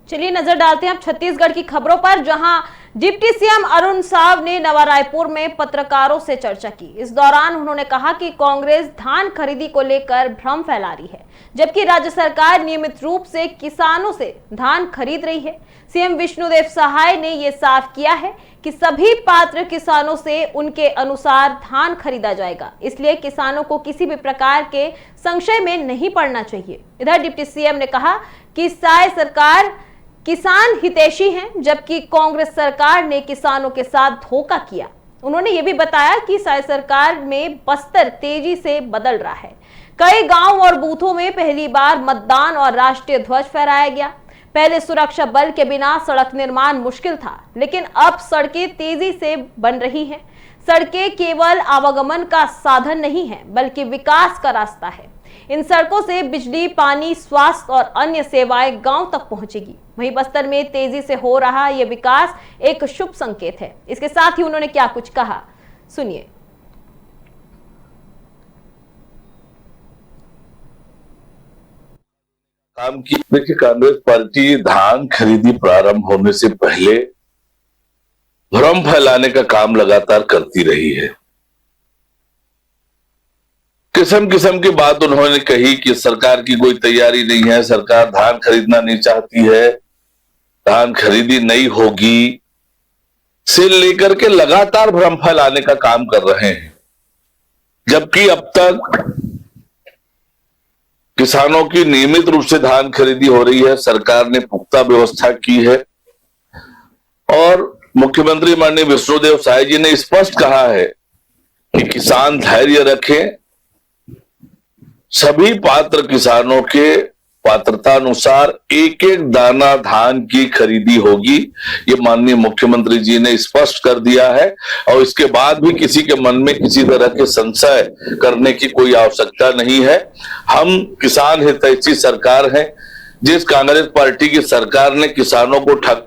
चलिए नजर डालते हैं अब छत्तीसगढ़ की खबरों पर, जहां डिप्टी सीएम अरुण साव ने नवा रायपुर में पत्रकारों से चर्चा की। इस दौरान उन्होंने कहा कि कांग्रेस धान खरीदी को लेकर भ्रम फैला रही है, जबकि राज्य सरकार नियमित रूप से किसानों से धान खरीद रही है। सीएम विष्णुदेव सहाय ने यह साफ किया है कि सभी पात्र किसानों से उनके अनुसार धान खरीदा जाएगा, इसलिए किसानों को किसी भी प्रकार के संशय में नहीं पड़ना चाहिए। इधर डिप्टी सीएम ने कहा कि साय सरकार किसान हितैषी हैं, जबकि कांग्रेस सरकार ने किसानों के साथ धोखा किया। उन्होंने ये भी बताया कि साय सरकार में बस्तर तेजी से बदल रहा है। कई गांव और बूथों में पहली बार मतदान और राष्ट्रीय ध्वज फहराया गया। पहले सुरक्षा बल के बिना सड़क निर्माण मुश्किल था, लेकिन अब सड़कें तेजी से बन रही हैं। सड़कें केवल आवागमन का साधन नहीं है, बल्कि विकास का रास्ता है। इन सड़कों से बिजली, पानी, स्वास्थ्य और अन्य सेवाएं गांव तक पहुंचेगी। वहीं बस्तर में तेजी से हो रहा यह विकास एक शुभ संकेत है। इसके साथ ही उन्होंने क्या कुछ कहा, सुनिए। काम की देखिए, कांग्रेस पार्टी धान खरीदी प्रारंभ होने से पहले भ्रम फैलाने का काम लगातार करती रही है। किस्म किस्म की बात उन्होंने कही कि सरकार की कोई तैयारी नहीं है, सरकार धान खरीदना नहीं चाहती है, धान खरीदी नहीं होगी, से लेकर के लगातार भ्रम फैलाने का काम कर रहे हैं। जबकि अब तक किसानों की नियमित रूप से धान खरीदी हो रही है, सरकार ने पुख्ता व्यवस्था की है और मुख्यमंत्री माननीय विष्णुदेव साय जी ने स्पष्ट कहा है कि किसान धैर्य रखें, सभी पात्र किसानों के पात्रता अनुसार एक एक दाना धान की खरीदी होगी। ये माननीय मुख्यमंत्री जी ने स्पष्ट कर दिया है और इसके बाद भी किसी के मन में किसी तरह के संशय करने की कोई आवश्यकता नहीं है। हम किसान हितैषी सरकार हैं। जिस कांग्रेस पार्टी की सरकार ने किसानों को ठग